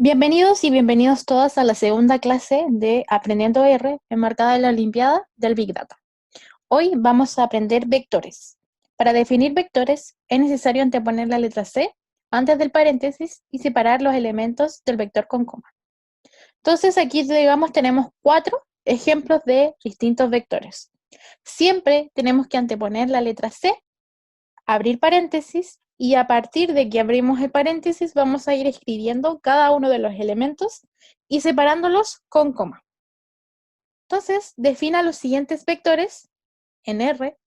Bienvenidos y bienvenidos todas a la segunda clase de Aprendiendo R, enmarcada en la Olimpiada del Big Data. Hoy vamos a aprender vectores. Para definir vectores es necesario anteponer la letra C antes del paréntesis y separar los elementos del vector con coma. Entonces aquí, digamos, tenemos 4 ejemplos de distintos vectores. Siempre tenemos que anteponer la letra C, abrir paréntesis, y a partir de que abrimos el paréntesis vamos a ir escribiendo cada uno de los elementos y separándolos con coma. Entonces, defina los siguientes vectores en R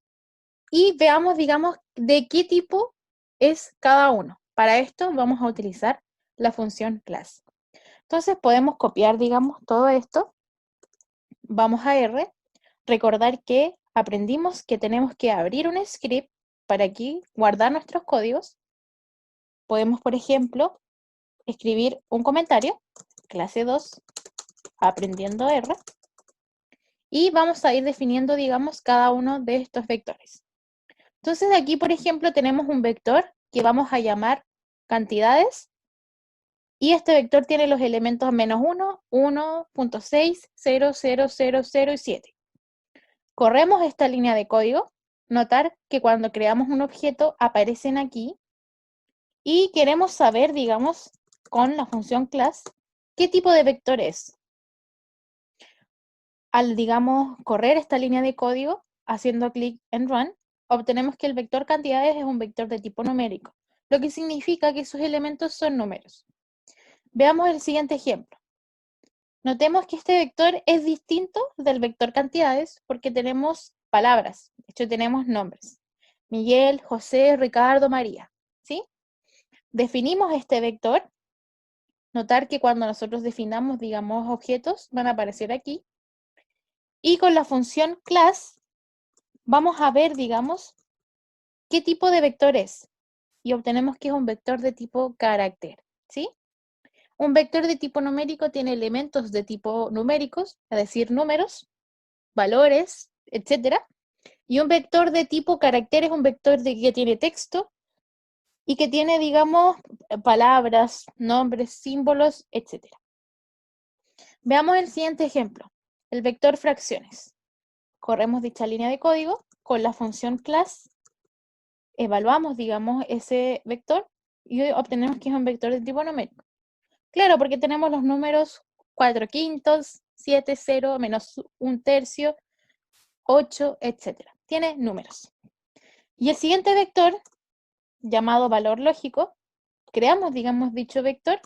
y veamos, digamos, de qué tipo es cada uno. Para esto vamos a utilizar la función class. Entonces podemos copiar, digamos, todo esto. Vamos a R. Recordar que aprendimos que tenemos que abrir un script para aquí guardar nuestros códigos. Podemos, por ejemplo, escribir un comentario, clase 2, aprendiendo R, y vamos a ir definiendo, digamos, cada uno de estos vectores. Entonces aquí, por ejemplo, tenemos un vector que vamos a llamar cantidades, y este vector tiene los elementos -1, 1.6, 0, 0, 0, 0 y 7. Corremos esta línea de código, notar que cuando creamos un objeto aparecen aquí, y queremos saber, digamos, con la función class, qué tipo de vector es. Al, digamos, correr esta línea de código, haciendo clic en Run, obtenemos que el vector cantidades es un vector de tipo numérico, lo que significa que sus elementos son números. Veamos el siguiente ejemplo. Notemos que este vector es distinto del vector cantidades porque tenemos palabras, de hecho tenemos nombres. Miguel, José, Ricardo, María, ¿sí? Definimos este vector. Notar que cuando nosotros definamos, digamos, objetos, van a aparecer aquí. Y con la función class, vamos a ver, digamos, qué tipo de vector es. Y obtenemos que es un vector de tipo carácter, ¿sí? Un vector de tipo numérico tiene elementos de tipo numéricos, es decir, números, valores, etc. Y un vector de tipo carácter es un vector que tiene texto y que tiene, digamos, palabras, nombres, símbolos, etc. Veamos el siguiente ejemplo, el vector fracciones. Corremos dicha línea de código con la función class, evaluamos, digamos, ese vector y obtenemos que es un vector de tipo numérico. Claro, porque tenemos los números 4/5, 7, 0, -1/3, 8, etc. Tiene números. Y el siguiente vector, llamado valor lógico, creamos, digamos, dicho vector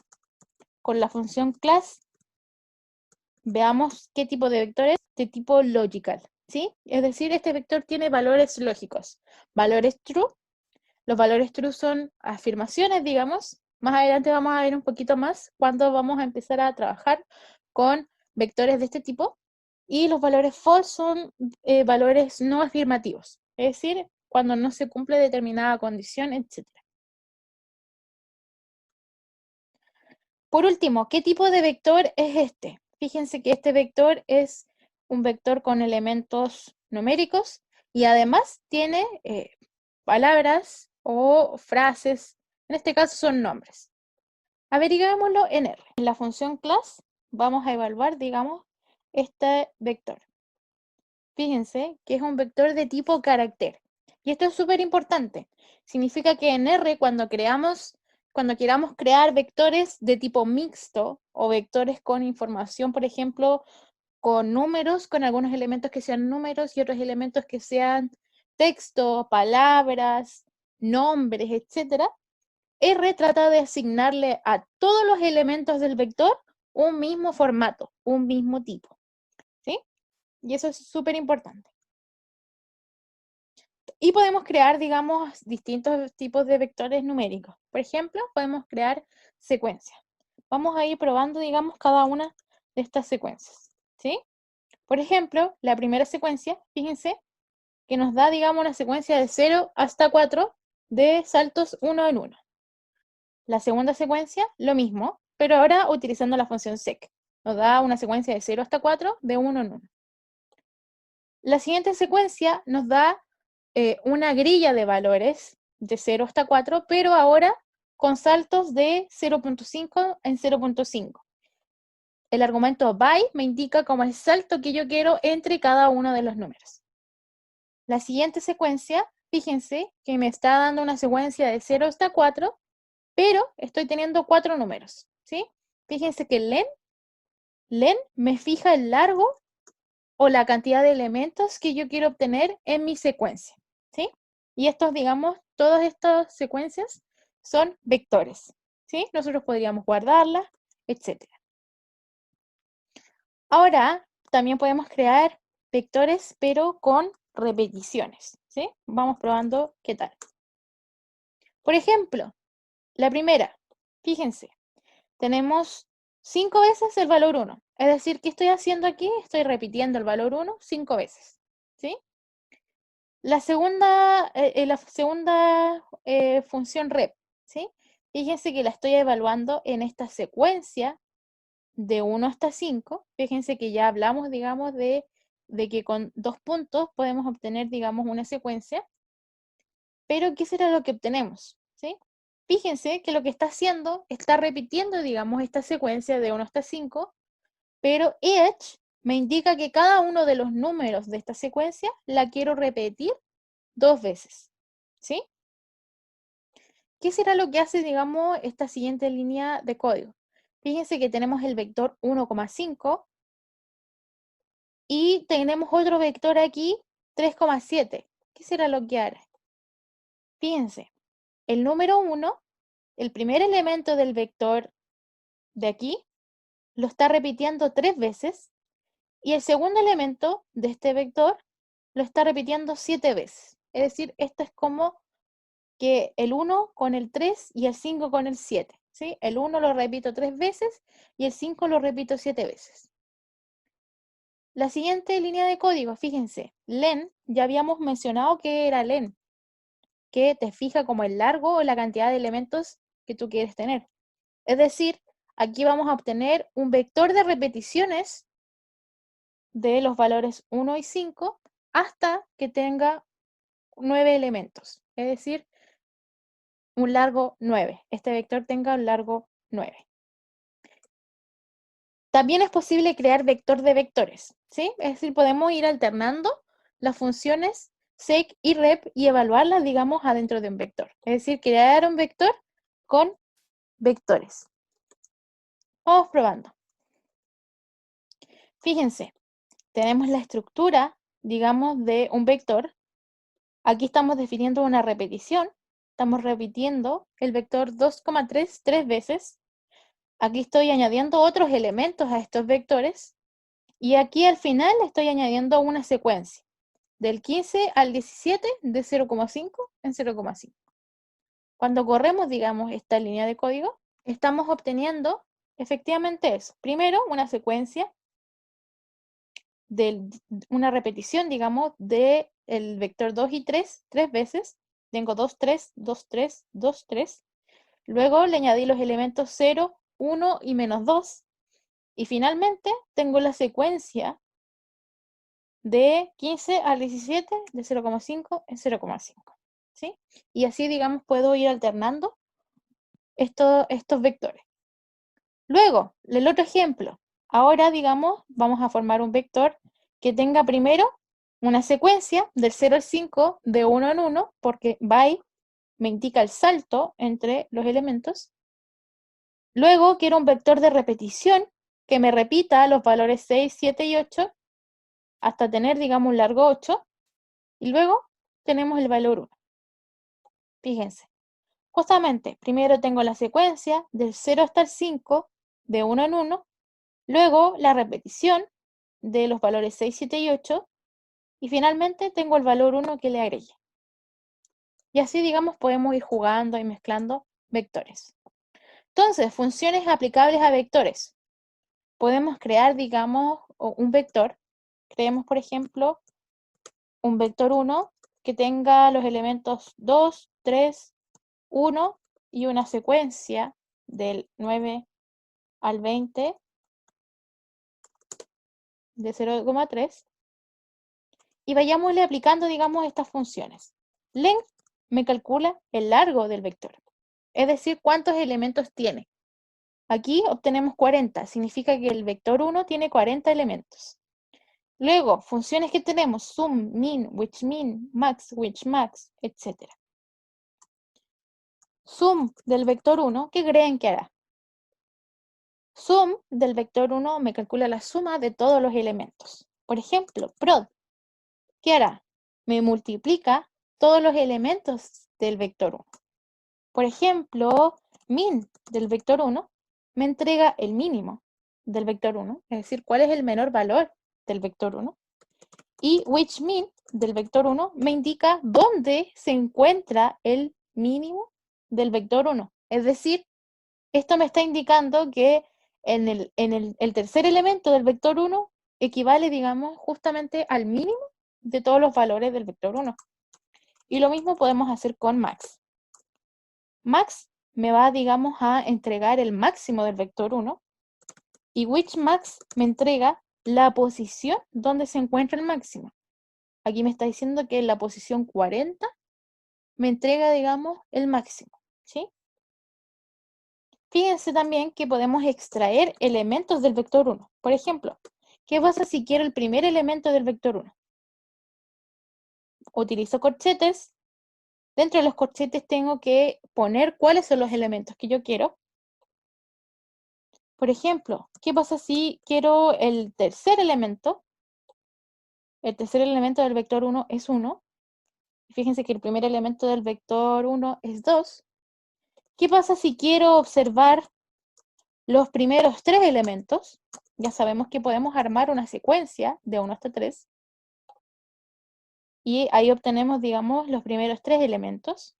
con la función class. Veamos qué tipo de vector es, de tipo logical, ¿sí? Es decir, este vector tiene valores lógicos, valores true. Los valores true son afirmaciones, digamos. Más adelante vamos a ver un poquito más cuando vamos a empezar a trabajar con vectores de este tipo. Y los valores false son valores no afirmativos, es decir, cuando no se cumple determinada condición, etc. Por último, ¿qué tipo de vector es este? Fíjense que este vector es un vector con elementos numéricos y además tiene palabras o frases, en este caso son nombres. Averiguémoslo en R. En la función class vamos a evaluar, digamos, este vector. Fíjense que es un vector de tipo carácter. Y esto es súper importante. Significa que en R, cuando queramos crear vectores de tipo mixto o vectores con información, por ejemplo, con números, con algunos elementos que sean números y otros elementos que sean texto, palabras, nombres, etc. R trata de asignarle a todos los elementos del vector un mismo formato, un mismo tipo, ¿sí? Y eso es súper importante. Y podemos crear, digamos, distintos tipos de vectores numéricos. Por ejemplo, podemos crear secuencias. Vamos a ir probando, digamos, cada una de estas secuencias, ¿sí? Por ejemplo, la primera secuencia, fíjense, que nos da, digamos, una secuencia de 0 hasta 4 de saltos 1 en 1. La segunda secuencia, lo mismo, pero ahora utilizando la función sec. Nos da una secuencia de 0 hasta 4 de 1 en 1. La siguiente secuencia nos da una grilla de valores de 0 hasta 4, pero ahora con saltos de 0.5 en 0.5. El argumento by me indica como el salto que yo quiero entre cada uno de los números. La siguiente secuencia, fíjense que me está dando una secuencia de 0 hasta 4, pero estoy teniendo 4 números, ¿sí? Fíjense que len me fija el largo o la cantidad de elementos que yo quiero obtener en mi secuencia, ¿sí? Y estos, digamos, todas estas secuencias son vectores, ¿sí? Nosotros podríamos guardarlas, etc. Ahora, también podemos crear vectores, pero con repeticiones, ¿sí? Vamos probando qué tal. Por ejemplo, la primera, fíjense, tenemos 5 veces el valor 1. Es decir, ¿qué estoy haciendo aquí? Estoy repitiendo el valor 1 5 veces, ¿sí? La segunda función rep, ¿sí? Fíjense que la estoy evaluando en esta secuencia de 1 hasta 5. Fíjense que ya hablamos, digamos, de que con 2 puntos podemos obtener, digamos, una secuencia. Pero, ¿qué será lo que obtenemos? ¿Sí? Fíjense que lo que está haciendo, está repitiendo, digamos, esta secuencia de 1 hasta 5, pero each me indica que cada uno de los números de esta secuencia la quiero repetir 2 veces, ¿sí? ¿Qué será lo que hace, digamos, esta siguiente línea de código? Fíjense que tenemos el vector 1,5 y tenemos otro vector aquí, 3,7. ¿Qué será lo que hará? Fíjense, el número 1, el primer elemento del vector de aquí, lo está repitiendo 3 veces y el segundo elemento de este vector lo está repitiendo 7 veces. Es decir, esto es como que el 1 con el 3 y el 5 con el 7. ¿Sí? El 1 lo repito 3 veces y el 5 lo repito 7 veces. La siguiente línea de código, fíjense, len, ya habíamos mencionado que era len, que te fija como el largo o la cantidad de elementos que tú quieres tener. Es decir, aquí vamos a obtener un vector de repeticiones de los valores 1 y 5 hasta que tenga 9 elementos. Es decir, un largo 9. Este vector tenga un largo 9. También es posible crear vector de vectores, ¿sí? Es decir, podemos ir alternando las funciones sec y rep y evaluarlas, digamos, adentro de un vector. Es decir, crear un vector con vectores. Vamos probando. Fíjense, tenemos la estructura, digamos, de un vector. Aquí estamos definiendo una repetición. Estamos repitiendo el vector 2,3 3 veces. Aquí estoy añadiendo otros elementos a estos vectores. Y aquí al final estoy añadiendo una secuencia. Del 15 al 17 de 0,5 en 0,5. Cuando corremos, digamos, esta línea de código, estamos obteniendo efectivamente eso. Primero, una secuencia una repetición, digamos, del vector 2 y 3, 3 veces. Tengo 2, 3, 2, 3, 2, 3. Luego le añadí los elementos 0, 1 y menos 2. Y finalmente tengo la secuencia de 15 al 17 de 0,5 en 0,5. ¿Sí? Y así, digamos, puedo ir alternando estos vectores. Luego, el otro ejemplo. Ahora, digamos, vamos a formar un vector que tenga primero una secuencia del 0 al 5 de 1 en 1, porque by me indica el salto entre los elementos. Luego quiero un vector de repetición que me repita los valores 6, 7 y 8 hasta tener, digamos, un largo 8. Y luego tenemos el valor 1. Fíjense. Justamente, primero tengo la secuencia del 0 hasta el 5 de 1 en 1. Luego la repetición de los valores 6, 7 y 8. Y finalmente tengo el valor 1 que le agregué. Y así, digamos, podemos ir jugando y mezclando vectores. Entonces, funciones aplicables a vectores. Podemos crear, digamos, un vector. Creemos, por ejemplo, un vector 1 que tenga los elementos 2, 3, 1 y una secuencia del 9 al 20 de 0,3. Y vayámosle aplicando, digamos, estas funciones. Length me calcula el largo del vector. es decir, cuántos elementos tiene. Aquí obtenemos 40, significa que el vector 1 tiene 40 elementos. Luego, funciones que tenemos, sum, min, max, etc. Sum del vector 1, ¿qué creen que hará? Sum del vector 1 me calcula la suma de todos los elementos. Por ejemplo, prod, ¿qué hará? Me multiplica todos los elementos del vector 1. Por ejemplo, min del vector 1 me entrega el mínimo del vector 1, es decir, cuál es el menor valor del vector 1. Y which min del vector 1 me indica dónde se encuentra el mínimo del vector 1. Es decir, esto me está indicando que el tercer elemento del vector 1 equivale, digamos, justamente al mínimo de todos los valores del vector 1. Y lo mismo podemos hacer con max. Max me va, digamos, a entregar el máximo del vector 1 y which max me entrega la posición donde se encuentra el máximo. Aquí me está diciendo que en la posición 40 me entrega, digamos, el máximo, ¿sí? Fíjense también que podemos extraer elementos del vector 1. Por ejemplo, ¿qué pasa si quiero el primer elemento del vector 1? Utilizo corchetes. Dentro de los corchetes tengo que poner cuáles son los elementos que yo quiero. Por ejemplo, ¿qué pasa si quiero el tercer elemento? El tercer elemento del vector 1 es 1. Fíjense que el primer elemento del vector 1 es 2. ¿Qué pasa si quiero observar los primeros 3 elementos? Ya sabemos que podemos armar una secuencia de 1 hasta 3. Y ahí obtenemos, digamos, los primeros 3 elementos.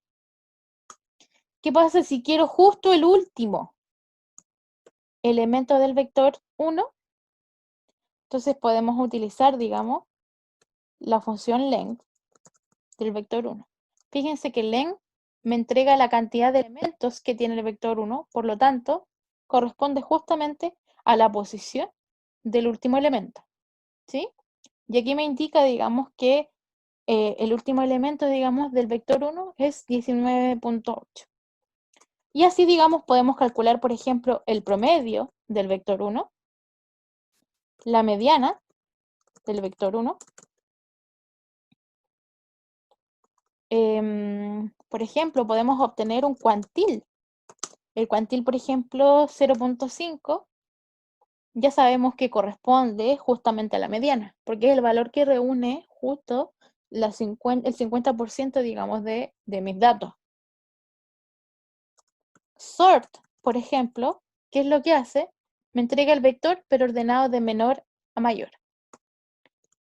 ¿Qué pasa si quiero justo el último elemento del vector 1? Entonces podemos utilizar, digamos, la función len del vector 1. Fíjense que len me entrega la cantidad de elementos que tiene el vector 1, por lo tanto, corresponde justamente a la posición del último elemento, ¿sí? Y aquí me indica, digamos, que el último elemento, digamos, del vector 1 es 19.8. Y así, digamos, podemos calcular, por ejemplo, el promedio del vector 1, la mediana del vector 1, por ejemplo, podemos obtener un cuantil. El cuantil, por ejemplo, 0.5, ya sabemos que corresponde justamente a la mediana, porque es el valor que reúne justo el 50%, digamos, de mis datos. Sort, por ejemplo, ¿qué es lo que hace? Me entrega el vector, pero ordenado de menor a mayor.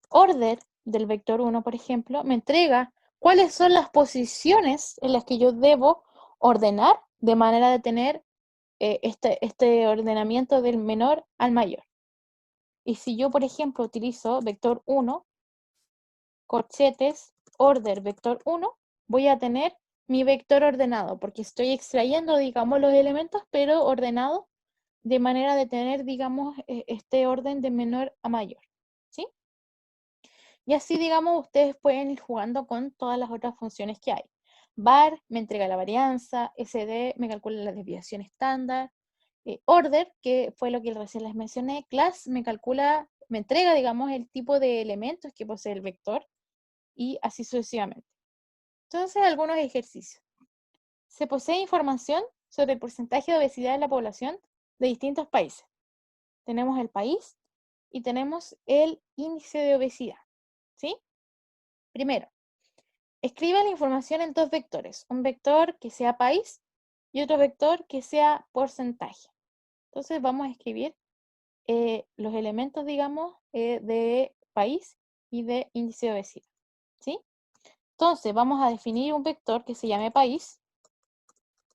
Order del vector 1, por ejemplo, me entrega cuáles son las posiciones en las que yo debo ordenar de manera de tener este ordenamiento del menor al mayor. Y si yo, por ejemplo, utilizo vector 1, corchetes, order, vector 1, voy a tener mi vector ordenado, porque estoy extrayendo, digamos, los elementos, pero ordenado de manera de tener, digamos, este orden de menor a mayor, ¿sí? Y así, digamos, ustedes pueden ir jugando con todas las otras funciones que hay. Var me entrega la varianza, SD me calcula la desviación estándar, order, que fue lo que recién les mencioné, class me calcula, me entrega, digamos, el tipo de elementos que posee el vector, y así sucesivamente. Entonces, algunos ejercicios. Se posee información sobre el porcentaje de obesidad en la población de distintos países. Tenemos el país y tenemos el índice de obesidad, ¿sí? Primero, escriba la información en dos vectores, un vector que sea país y otro vector que sea porcentaje. Entonces vamos a escribir los elementos, digamos, de país y de índice de obesidad, ¿sí? Entonces vamos a definir un vector que se llame país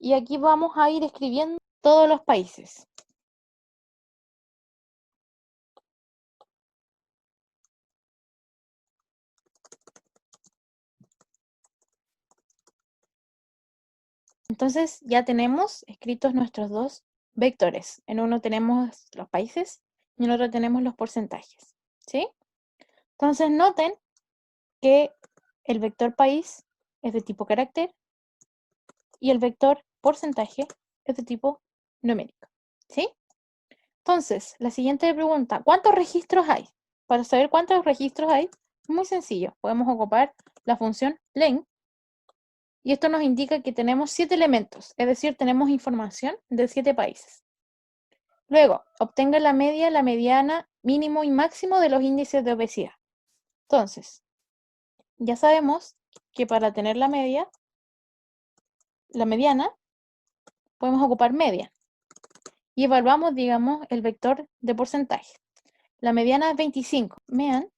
y aquí vamos a ir escribiendo todos los países. Entonces ya tenemos escritos nuestros dos vectores. En uno tenemos los países y en otro tenemos los porcentajes, ¿sí? Entonces noten que el vector país es de tipo carácter y el vector porcentaje es de tipo numérico, ¿sí? Entonces, la siguiente pregunta, ¿cuántos registros hay? Para saber cuántos registros hay, es muy sencillo. Podemos ocupar la función len, y esto nos indica que tenemos 7 elementos, es decir, tenemos información de 7 países. Luego, obtenga la media, la mediana, mínimo y máximo de los índices de obesidad. Entonces, ya sabemos que para tener la media, la mediana, podemos ocupar media. Y evaluamos, digamos, el vector de porcentaje. La mediana es 25. Vean,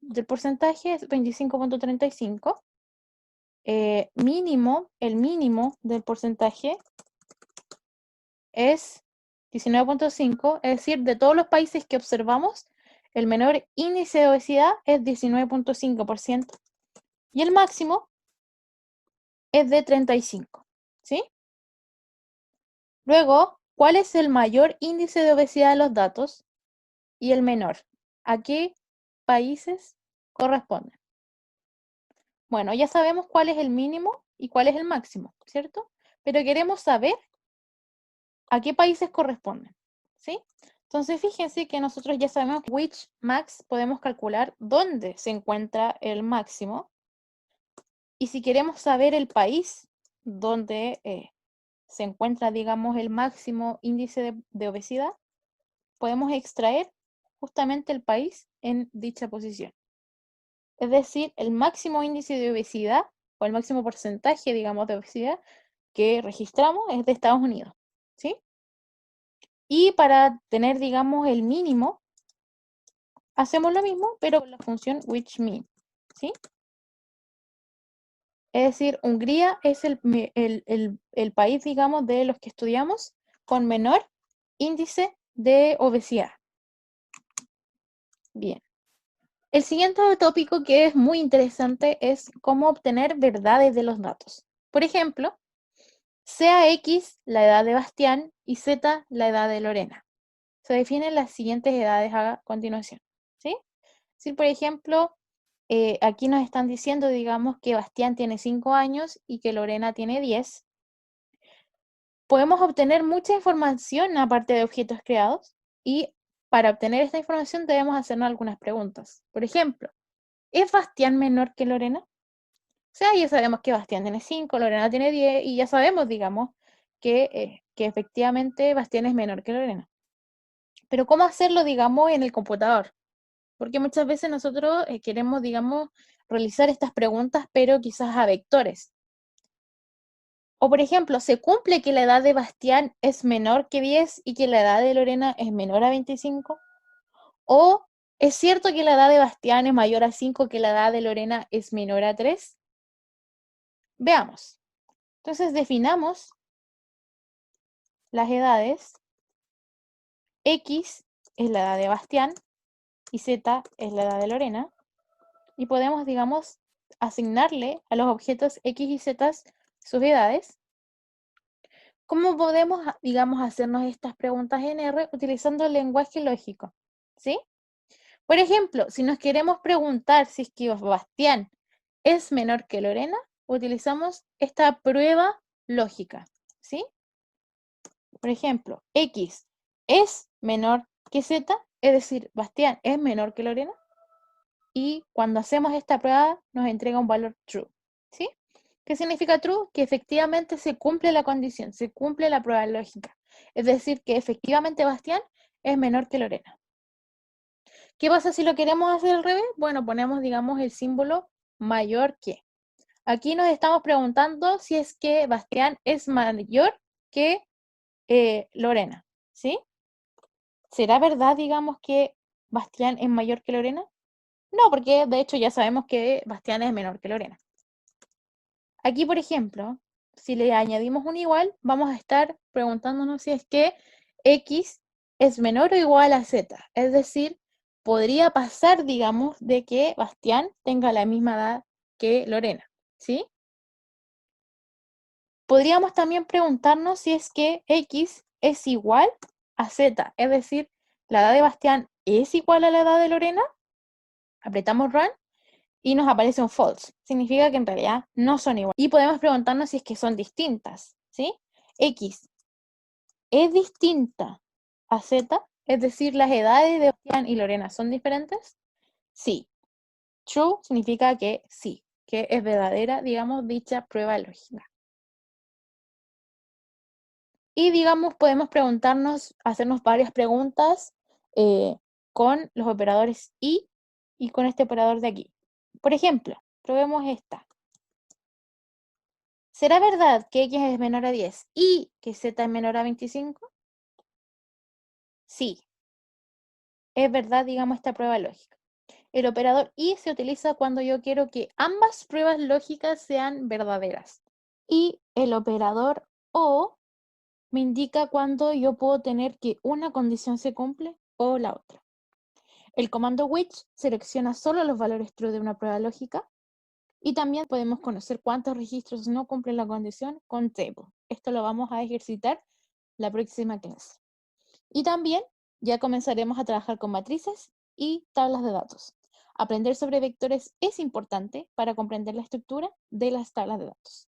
del porcentaje es 25.35. Mínimo, el mínimo del porcentaje es 19.5, es decir, de todos los países que observamos, el menor índice de obesidad es 19.5%. Y el máximo es de 35, ¿sí? Luego, ¿cuál es el mayor índice de obesidad de los datos y el menor? ¿A qué países corresponden? Bueno, ya sabemos cuál es el mínimo y cuál es el máximo, ¿cierto? Pero queremos saber a qué países corresponden, ¿sí? Entonces, fíjense que nosotros ya sabemos que which max podemos calcular dónde se encuentra el máximo. Y si queremos saber el país donde se encuentra, digamos, el máximo índice de obesidad, podemos extraer justamente el país en dicha posición. Es decir, el máximo índice de obesidad o el máximo porcentaje, digamos, de obesidad que registramos es de Estados Unidos, ¿sí? Y para tener, digamos, el mínimo, hacemos lo mismo, pero con la función which mean, ¿sí? Es decir, Hungría es el país, digamos, de los que estudiamos con menor índice de obesidad. Bien. El siguiente tópico que es muy interesante es cómo obtener verdades de los datos. Por ejemplo, sea X la edad de Bastián y Z la edad de Lorena. Se definen las siguientes edades a continuación, ¿sí? Si, por ejemplo, aquí nos están diciendo, digamos, que Bastián tiene 5 años y que Lorena tiene 10. Podemos obtener mucha información aparte de objetos creados y para obtener esta información debemos hacernos algunas preguntas. Por ejemplo, ¿es Bastián menor que Lorena? O sea, ya sabemos que Bastián tiene 5, Lorena tiene 10 y ya sabemos, digamos, que efectivamente Bastián es menor que Lorena. Pero ¿cómo hacerlo, digamos, en el computador? Porque muchas veces nosotros queremos, digamos, realizar estas preguntas, pero quizás a vectores. O por ejemplo, ¿se cumple que la edad de Bastián es menor que 10 y que la edad de Lorena es menor a 25? ¿O es cierto que la edad de Bastián es mayor a 5 que la edad de Lorena es menor a 3? Veamos. Entonces definamos las edades. X es la edad de Bastián y Z es la edad de Lorena. Y podemos, digamos, asignarle a los objetos X y Z sus edades. ¿Cómo podemos, digamos, hacernos estas preguntas en R utilizando el lenguaje lógico? ¿Sí? Por ejemplo, si nos queremos preguntar si es que Bastián es menor que Lorena, utilizamos esta prueba lógica, ¿sí? Por ejemplo, X es menor que Z, es decir, Bastián es menor que Lorena, y cuando hacemos esta prueba nos entrega un valor true, ¿sí? ¿Qué significa true? Que efectivamente se cumple la condición, se cumple la prueba lógica, es decir, que efectivamente Bastián es menor que Lorena. ¿Qué pasa si lo queremos hacer al revés? Bueno, ponemos, digamos, el símbolo mayor que. Aquí nos estamos preguntando si es que Bastián es mayor que Lorena, ¿sí? ¿Será verdad, digamos, que Bastián es mayor que Lorena? No, porque de hecho ya sabemos que Bastián es menor que Lorena. Aquí, por ejemplo, si le añadimos un igual, vamos a estar preguntándonos si es que X es menor o igual a Z. Es decir, podría pasar, digamos, de que Bastián tenga la misma edad que Lorena, ¿sí? Podríamos también preguntarnos si es que X es igual a Z, es decir, la edad de Bastián es igual a la edad de Lorena. Apretamos Run y nos aparece un false. Significa que en realidad no son iguales. Y podemos preguntarnos si es que son distintas, ¿sí? X es distinta a Z, es decir, las edades de Bastián y Lorena son diferentes. Sí. True significa que sí, que es verdadera, digamos, dicha prueba lógica. Y digamos, podemos preguntarnos, hacernos varias preguntas con los operadores y con este operador de aquí. Por ejemplo, probemos esta. ¿Será verdad que X es menor a 10 y que Z es menor a 25? Sí, es verdad, digamos, esta prueba lógica. El operador y se utiliza cuando yo quiero que ambas pruebas lógicas sean verdaderas. Y el operador o me indica cuando yo puedo tener que una condición se cumple o la otra. El comando which selecciona solo los valores true de una prueba lógica y también podemos conocer cuántos registros no cumplen la condición con table. Esto lo vamos a ejercitar la próxima clase. Y también ya comenzaremos a trabajar con matrices y tablas de datos. Aprender sobre vectores es importante para comprender la estructura de las tablas de datos.